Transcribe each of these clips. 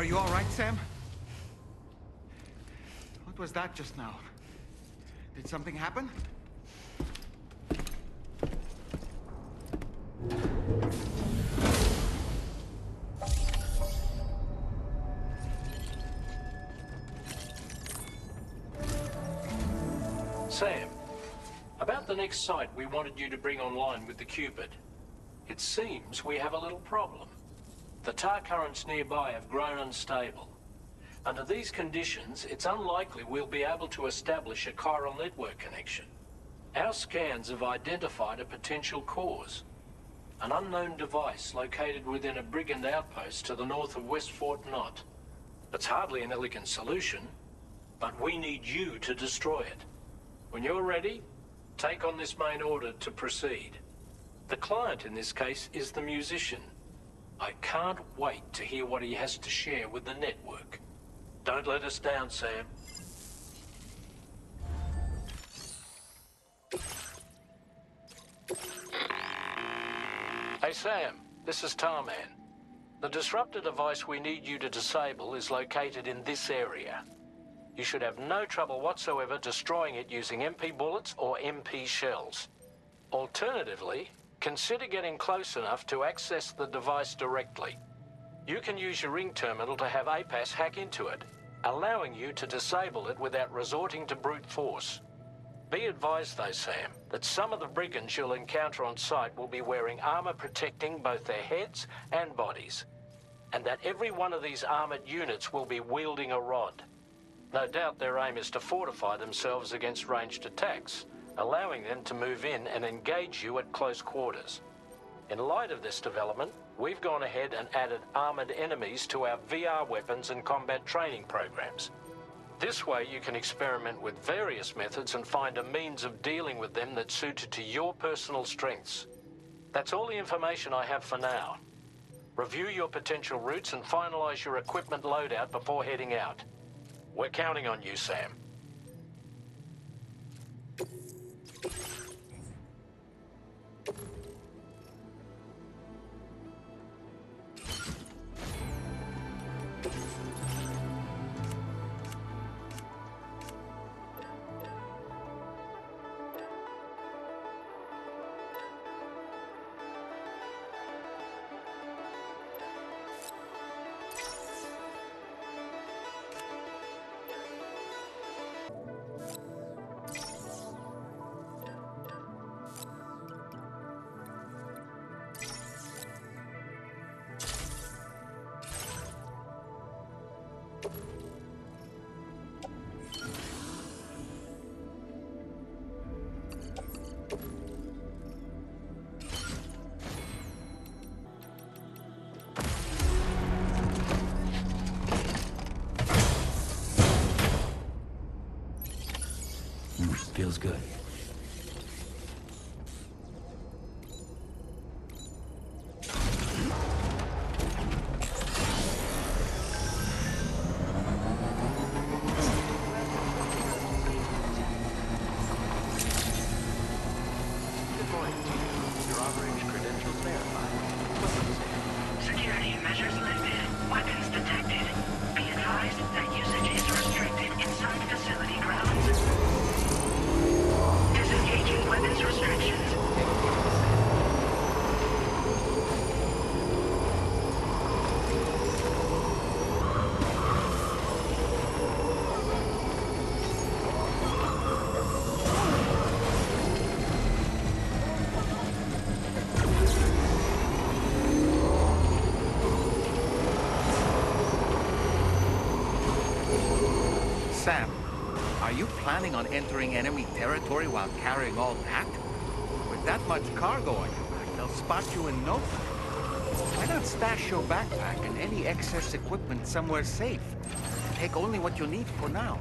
you all right, Sam? What was that just now? Did something happen? Sam, about the next site we wanted you to bring online with the Cupid. It seems we have a little problem. The tar currents nearby have grown unstable. Under these conditions, it's unlikely we'll be able to establish a chiral network connection. Our scans have identified a potential cause. An unknown device located within a brigand outpost to the north of West Fort Knott. It's hardly an elegant solution, but we need you to destroy it. When you're ready, take on this main order to proceed. The client in this case is the musician. I can't wait to hear what he has to share with the network. Don't let us down, Sam. Hey Sam, this is Tarman. The disruptor device we need you to disable is located in this area. You should have no trouble whatsoever destroying it using MP bullets or MP shells. Alternatively, consider getting close enough to access the device directly. You can use your ring terminal to have APAS hack into it, allowing you to disable it without resorting to brute force. Be advised though, Sam, that some of the brigands you'll encounter on site will be wearing armor protecting both their heads and bodies, and that every one of these armored units will be wielding a rod. No doubt their aim is to fortify themselves against ranged attacks, allowing them to move in and engage you at close quarters. In light of this development, we've gone ahead and added armored enemies to our VR weapons and combat training programs. This way you can experiment with various methods and find a means of dealing with them that's suited to your personal strengths. That's all the information I have for now. Review your potential routes and finalize your equipment loadout before heading out. We're counting on you, Sam. Feels good. Security measures lifted. Weapons detected. Be advised that usage is restricted inside facility grounds. Disengaging weapons restrictions. Sam, are you planning on entering enemy territory while carrying all that? With that much cargo on your back, they'll spot you in no time. Why not stash your backpack and any excess equipment somewhere safe? Take only what you need for now.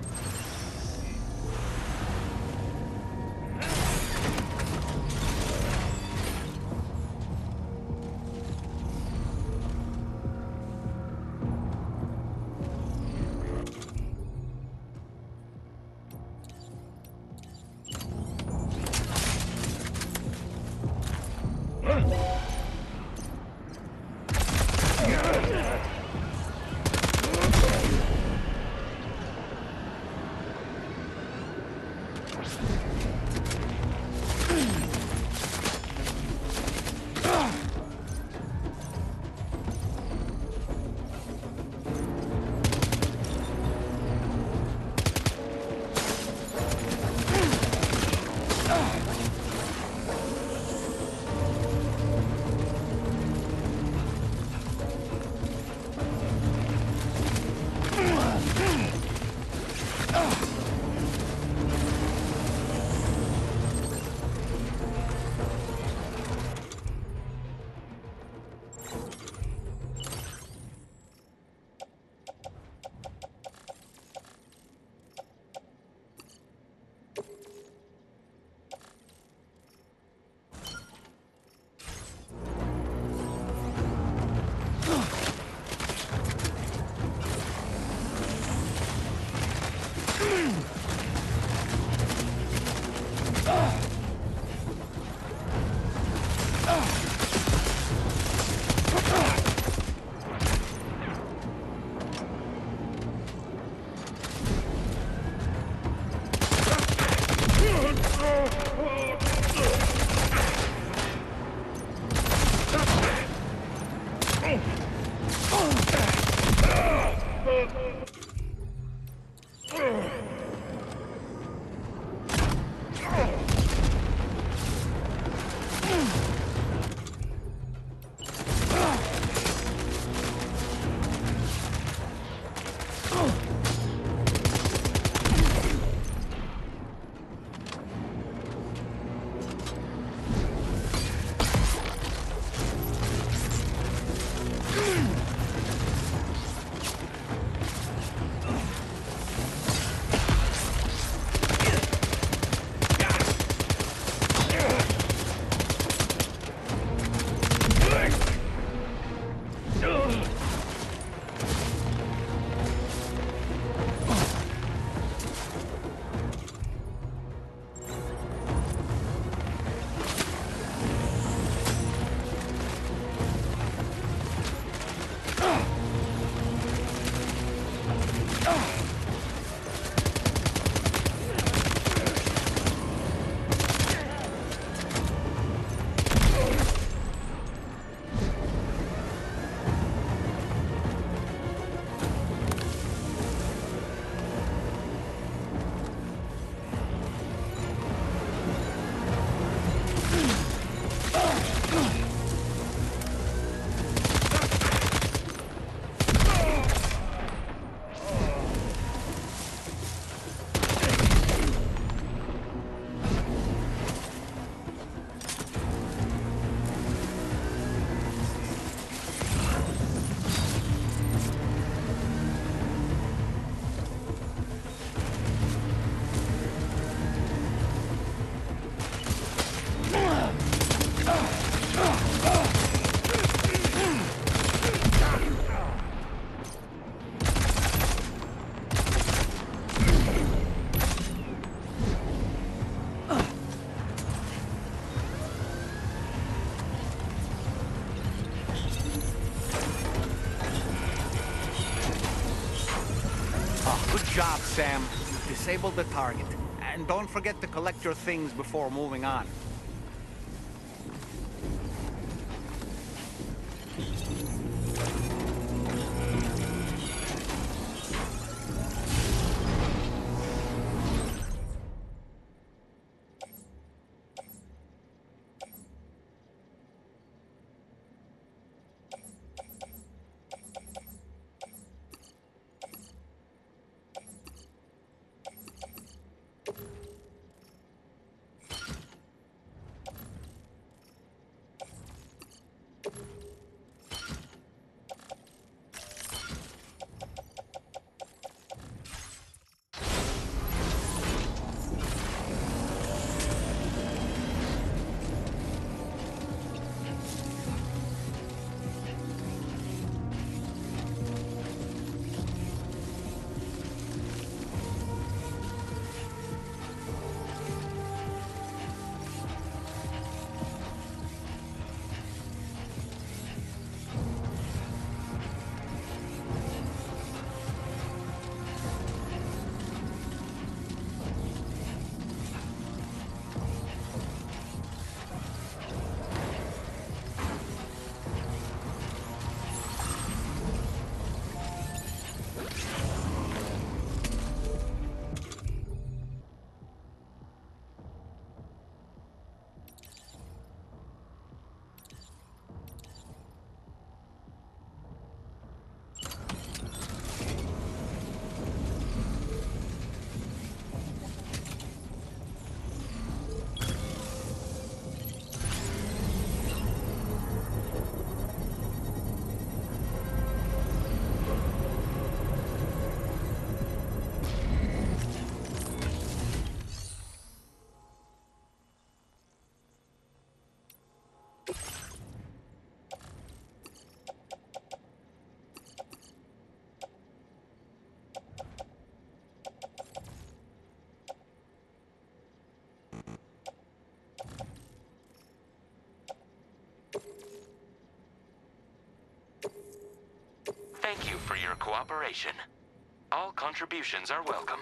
Good job, Sam. You've disabled the target. And don't forget to collect your things before moving on. Thank you for your cooperation. All contributions are welcome.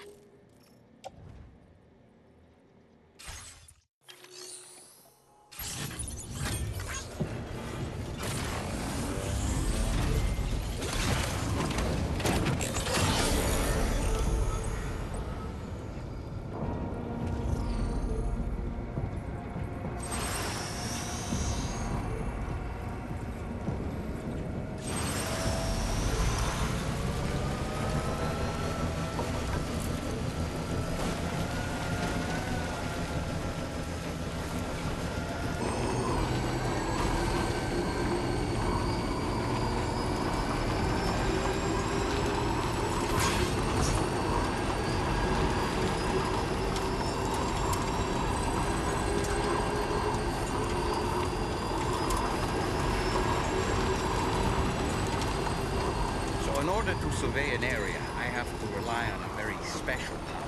In order to survey an area, I have to rely on a very special power.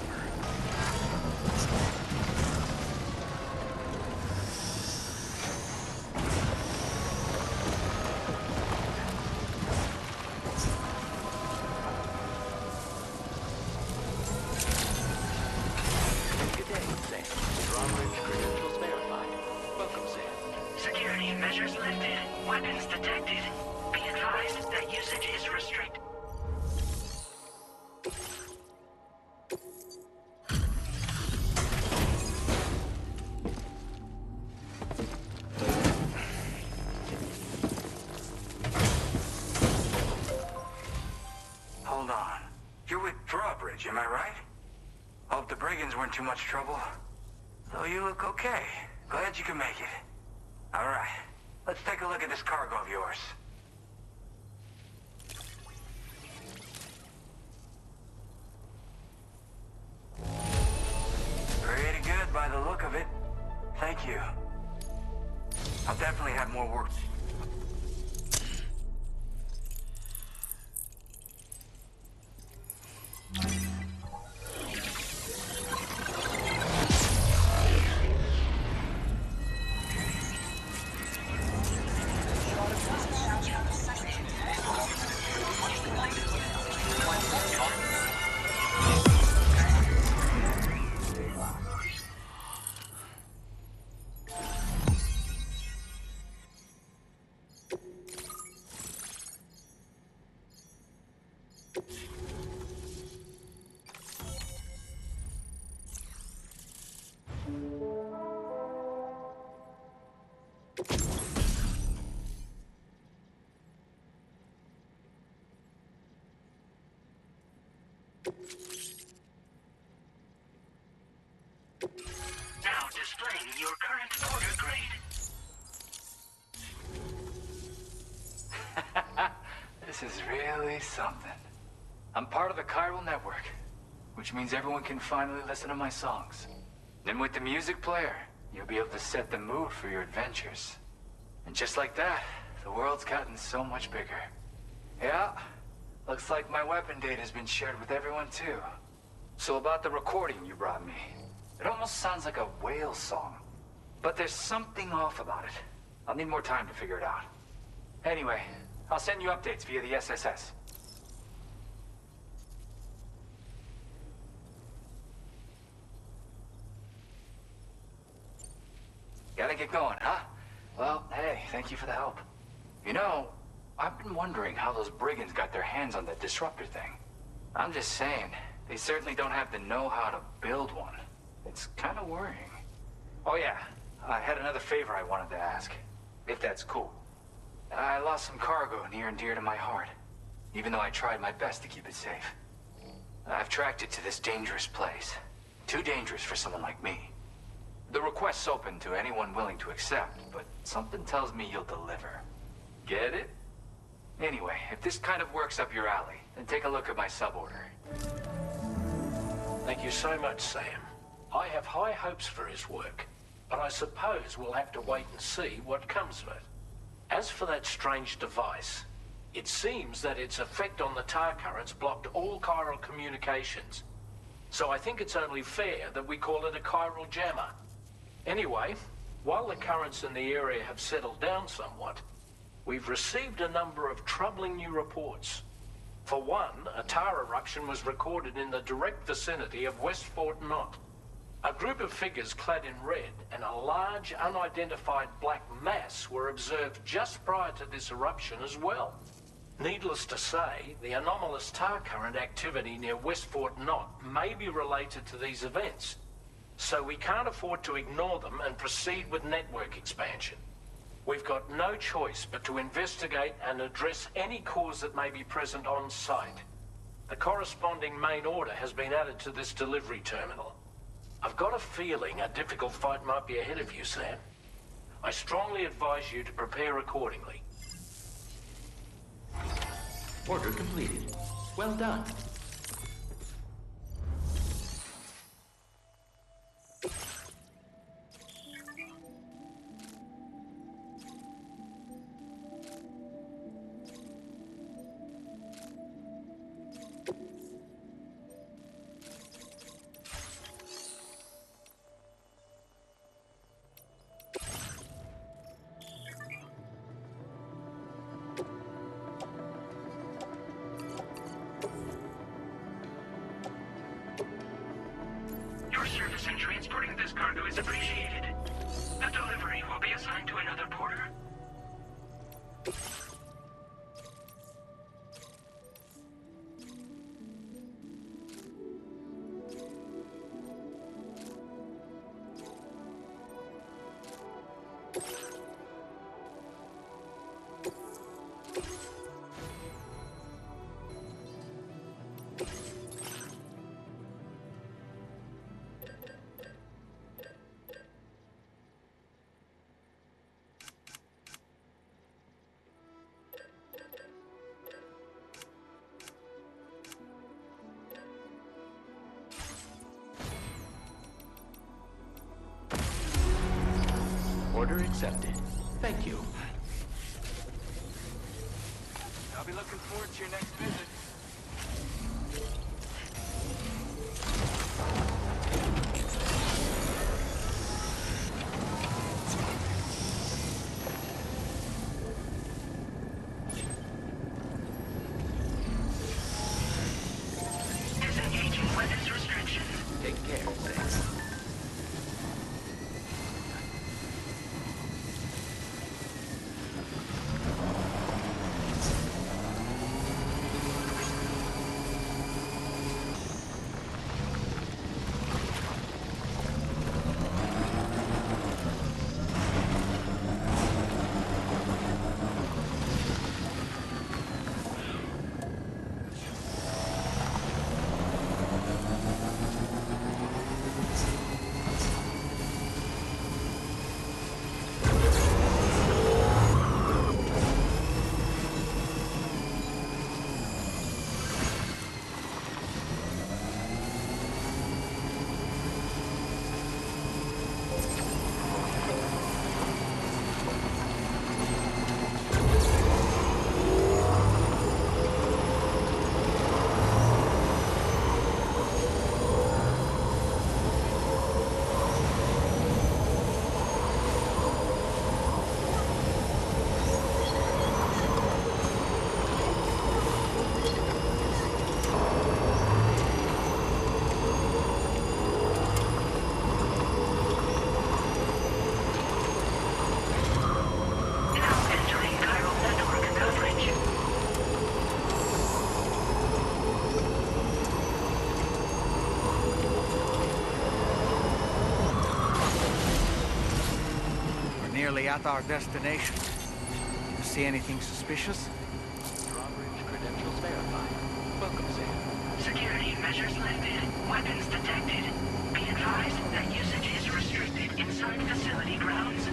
Good day, Sam. Drawbridge credentials verified. Welcome, Sam. Security measures lifted. Weapons detected. Be advised that usage is restricted. Hold on. You're with Drawbridge, am I right? Hope the brigands weren't too much trouble. Though you look okay. Glad you can make it. Alright. Let's take a look at this cargo of yours. Pretty good by the look of it. Thank you. I'll definitely have more work. Now displaying your current order grade. This is really something. I'm part of the chiral network, which means everyone can finally listen to my songs. Then with the music player, you'll be able to set the mood for your adventures. And just like that, the world's gotten so much bigger. Yeah, looks like my weapon data has been shared with everyone too. So about the recording you brought me, it almost sounds like a whale song. But there's something off about it. I'll need more time to figure it out. Anyway, I'll send you updates via the SSS. Gotta get going, huh? Well, hey, thank you for the help. You know, I've been wondering how those brigands got their hands on that disruptor thing. I'm just saying, they certainly don't have the know-how to build one. It's kind of worrying. Oh yeah, I had another favor I wanted to ask, if that's cool. I lost some cargo near and dear to my heart, even though I tried my best to keep it safe. I've tracked it to this dangerous place. Too dangerous for someone like me. The request's open to anyone willing to accept, but something tells me you'll deliver. Get it? Anyway, if this kind of works up your alley, then take a look at my suborder. Thank you so much, Sam. I have high hopes for his work, but I suppose we'll have to wait and see what comes of it. As for that strange device, it seems that its effect on the tar currents blocked all chiral communications. So I think it's only fair that we call it a chiral jammer. Anyway, while the currents in the area have settled down somewhat, we've received a number of troubling new reports. For one, a tar eruption was recorded in the direct vicinity of West Fort Knot. A group of figures clad in red and a large unidentified black mass were observed just prior to this eruption as well. Needless to say, the anomalous tar current activity near West Fort Knot may be related to these events. So we can't afford to ignore them and proceed with network expansion. We've got no choice but to investigate and address any cause that may be present on site. The corresponding main order has been added to this delivery terminal. I've got a feeling a difficult fight might be ahead of you, Sam. I strongly advise you to prepare accordingly. Order completed. Well done. and transporting this cargo is appreciated. The delivery will be assigned to another porter. Order accepted. Thank you. I'll be looking forward to your next visit. Disengaging weapons restriction. Take care, Sam. Now entering chiral network coverage. We're nearly at our destination. You see anything suspicious? Drawbridge credentials verified. Welcome, Sam. Security measures lifted. Weapons detected. Be advised that usage is restricted inside facility grounds.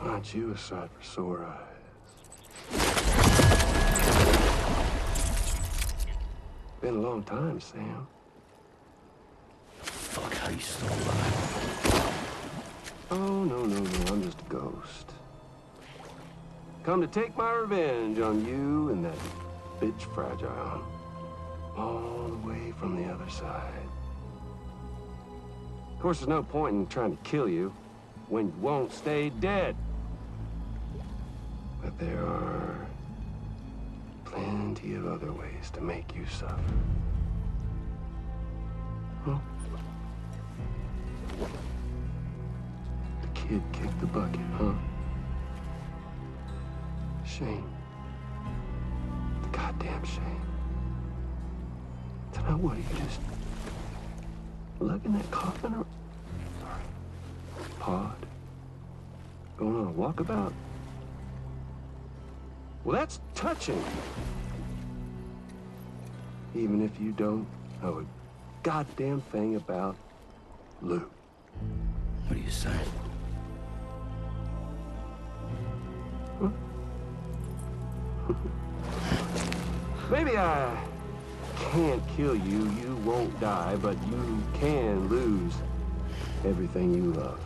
Aren't you a sight for sore eyes? Been a long time, Sam. Fuck, how you still alive? Oh, no, I'm just a ghost. Come to take my revenge on you and that bitch Fragile. All the way from the other side. Of course, there's no point in trying to kill you when you won't stay dead. But there are plenty of other ways to make you suffer. Huh? The kid kicked the bucket, huh? Shame. The goddamn shame. So now what, are you just lugging that coffin or pod? Going on a walkabout? Well, that's touching. Even if you don't know a goddamn thing about Lou. What are you saying? Huh? Maybe I can't kill you, you won't die, but you can lose everything you love.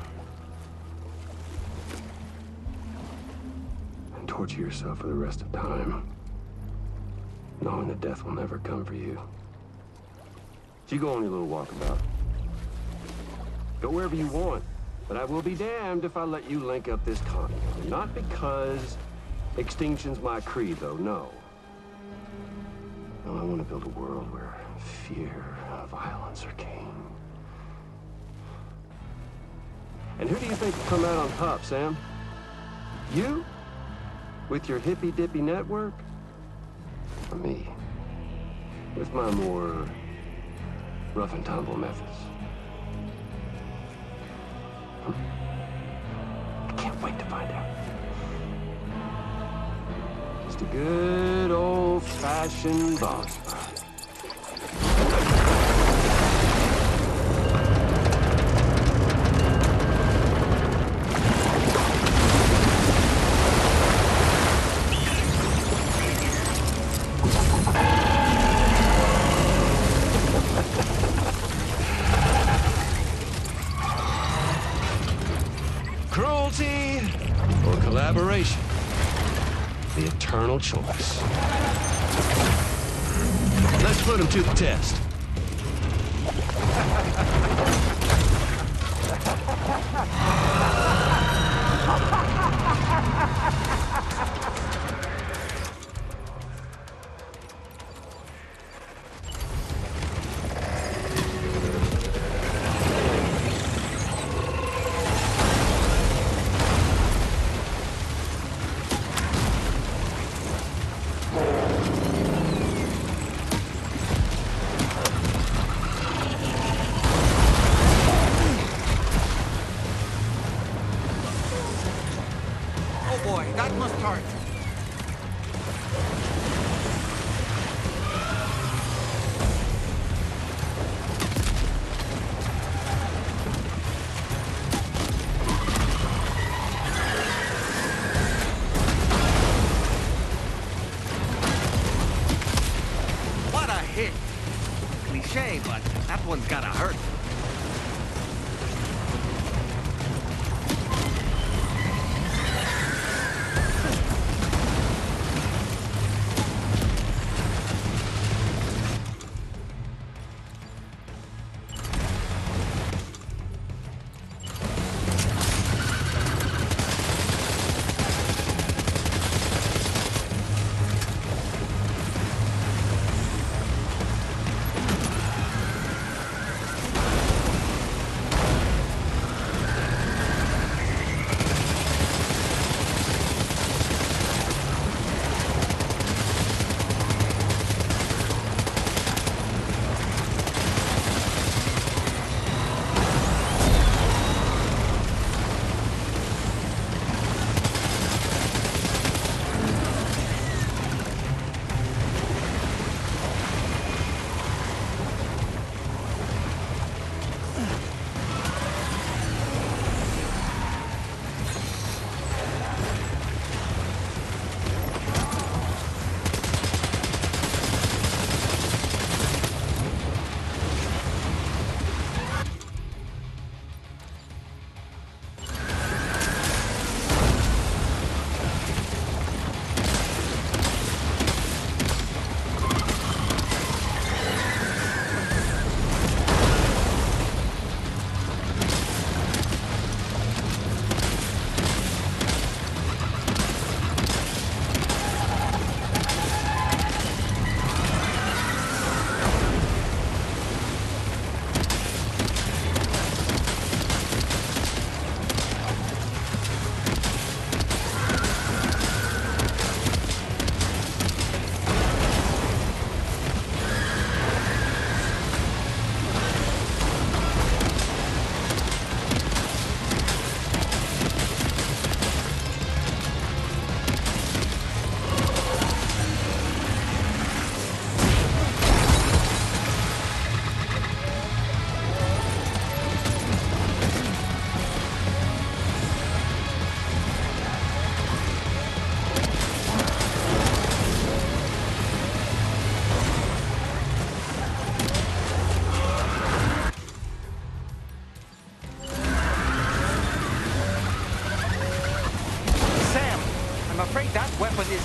And torture yourself for the rest of time, knowing that death will never come for you. So you go on your little walkabout. Go wherever you want, but I will be damned if I let you link up this continent. Not because extinction's my creed, though, no. No, I want to build a world where fear and violence are king. And who do you think will come out on top, Sam? You? With your hippy-dippy network? Or me? With my more rough-and-tumble methods? I can't wait to find out. Just a good old-fashioned boss fight. Cruelty or collaboration? The eternal choice. Let's put him to the test.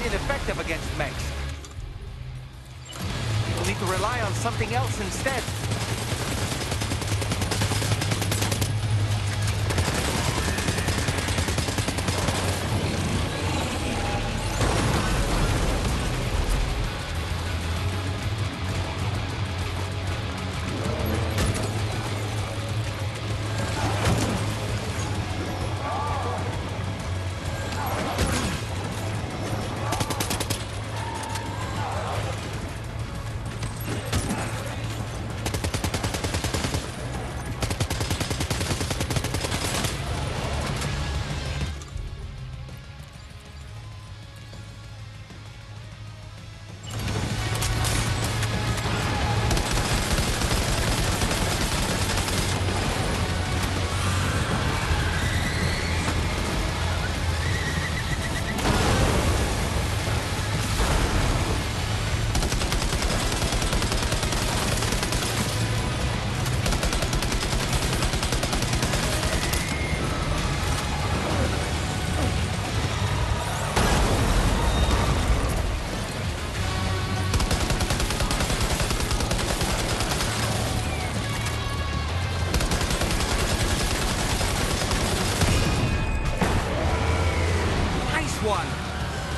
ineffective against mechs. We'll need to rely on something else instead.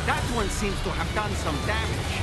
That one seems to have done some damage.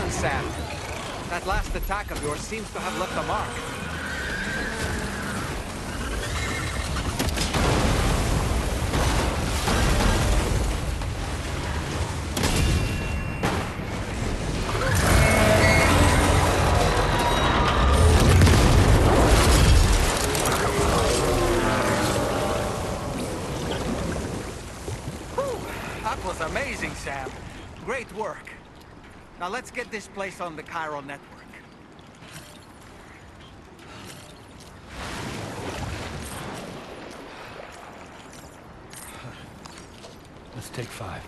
Sam. That last attack of yours seems to have left a mark. Whew, that was amazing, Sam. Great work. Now let's get this place on the chiral network. Let's take 5.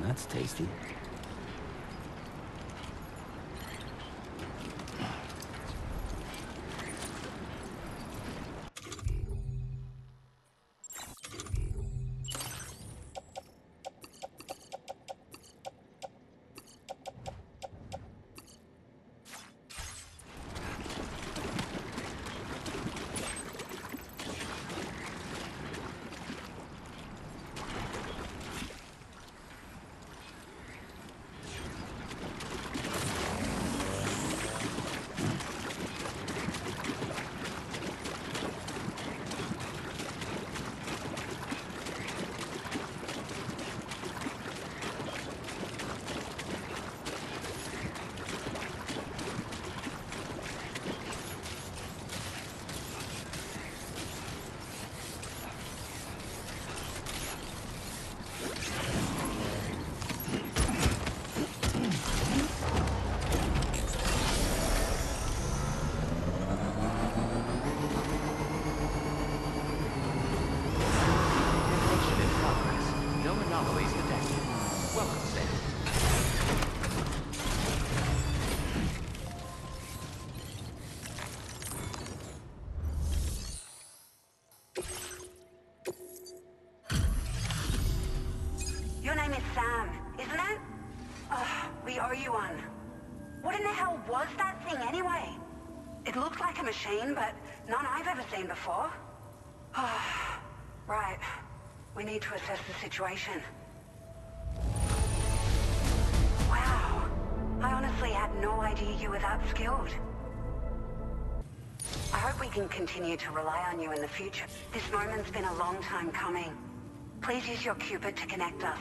That's tasty. name is Sam, isn't it? We owe you one. What in the hell was that thing anyway? It looked like a machine, but none I've ever seen before. Right. We need to assess the situation. Wow. I honestly had no idea you were that skilled. I hope we can continue to rely on you in the future. This moment's been a long time coming. Please use your Cupid to connect us.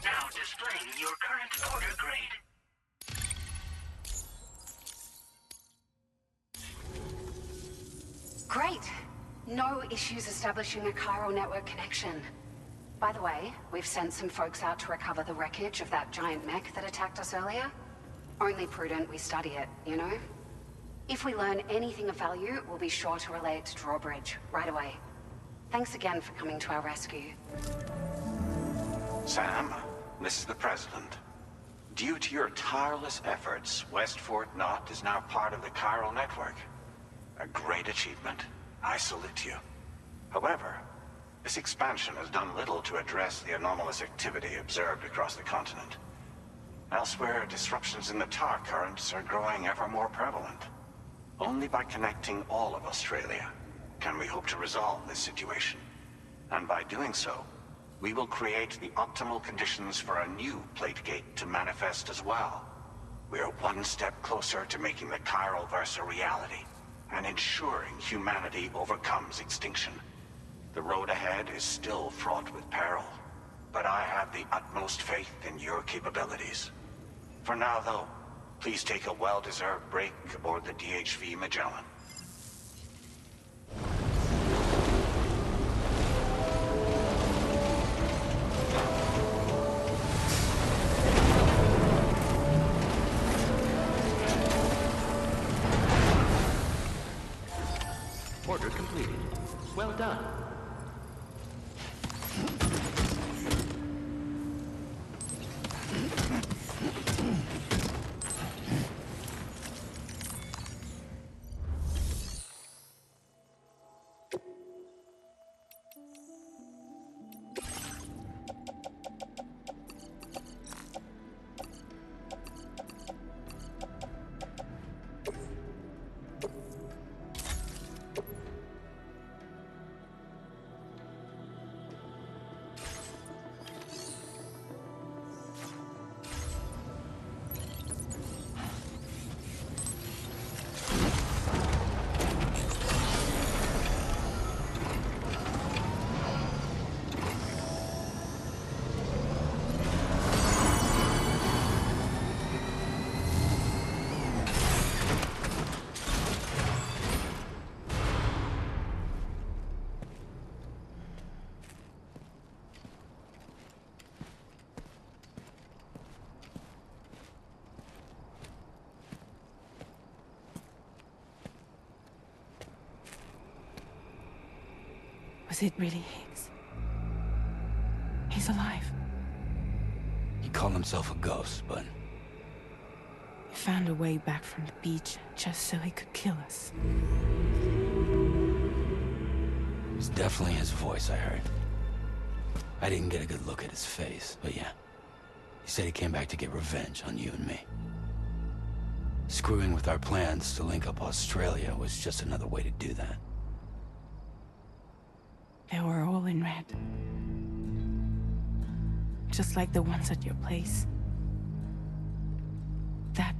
Now displaying your current order grade. Great. No issues establishing a chiral network connection. By the way, we've sent some folks out to recover the wreckage of that giant mech that attacked us earlier. Only prudent we study it, you know? If we learn anything of value, we'll be sure to relay it to Drawbridge right away. Thanks again for coming to our rescue. Sam, this is the President. Due to your tireless efforts, West Fort Knot is now part of the chiral network. A great achievement. I salute you. However, this expansion has done little to address the anomalous activity observed across the continent. Elsewhere, disruptions in the tar currents are growing ever more prevalent. Only by connecting all of Australia can we hope to resolve this situation. And by doing so, we will create the optimal conditions for a new Plategate to manifest as well. We are one step closer to making the chiral verse a reality, and ensuring humanity overcomes extinction. The road ahead is still fraught with peril, but I have the utmost faith in your capabilities. For now, though, please take a well-deserved break aboard the DHV Magellan. Order completed. Well done. Was it really Higgs? He's alive. He called himself a ghost, but... He found a way back from the beach just so he could kill us. It was definitely his voice I heard. I didn't get a good look at his face, but yeah. He said he came back to get revenge on you and me. Screwing with our plans to link up Australia was just another way to do that. They were all in red. Just like the ones at your place. That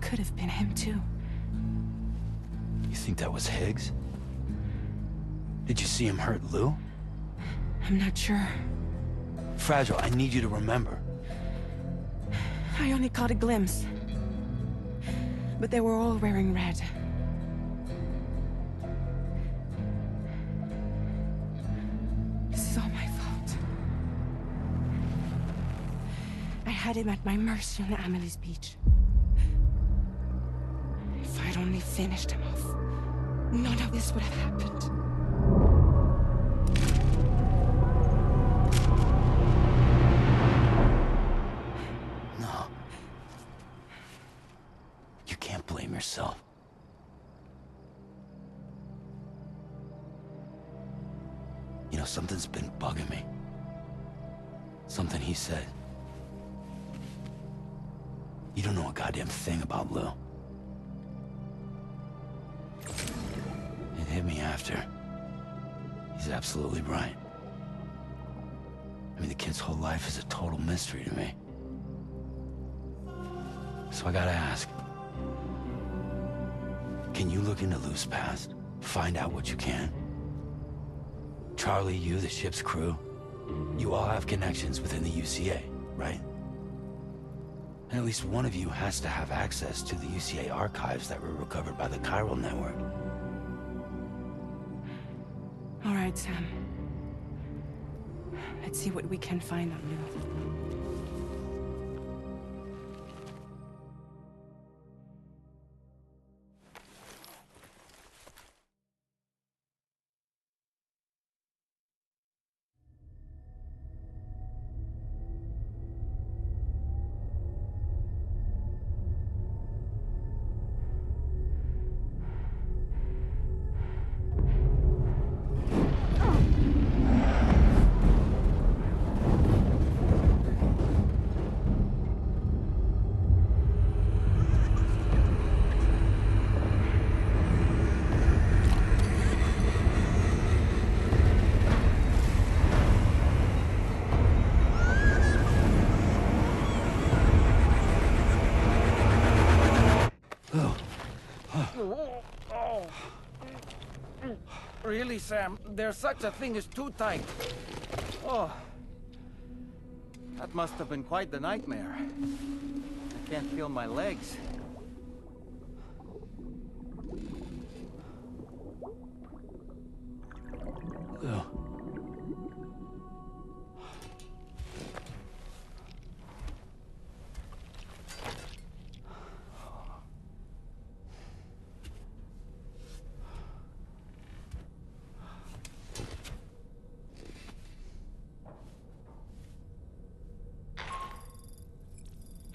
could have been him too. You think that was Higgs? Did you see him hurt Lou? I'm not sure. Fragile, I need you to remember. I only caught a glimpse. But they were all wearing red. This is all my fault. I had him at my mercy on Amelie's beach. If I'd only finished him off, none of this would have happened. No. You can't blame yourself. You know, something's been bugging me. Something he said. You don't know a goddamn thing about Lou. It hit me after. He's absolutely right. I mean, the kid's whole life is a total mystery to me. So I gotta ask. Can you look into Lou's past? Find out what you can? Charlie, you, the ship's crew, you all have connections within the UCA, right? And at least one of you has to have access to the UCA archives that were recovered by the Chiral Network. All right, Sam. Let's see what we can find on Lou. Really, Sam? There's such a thing as too tight. Oh. That must have been quite the nightmare. I can't feel my legs. Lou.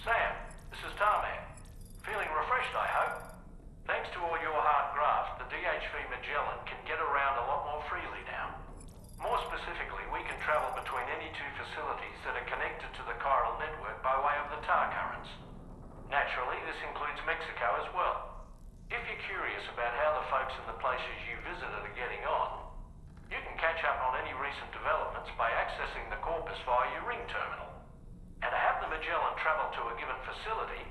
Sam, this is Tarman. Feeling refreshed, I hope? Thanks to all your hard graft, the DHV Magellan can get around a lot more freely now. More specifically, we can travel between any two facilities that are connected to the chiral network by way of the tar currents. Naturally, this includes Mexico as well. If you're curious about how the folks in the places you visited are getting on, you can catch up on any recent developments by accessing the Corpus via your ring terminal. And to have the Magellan travel to a given facility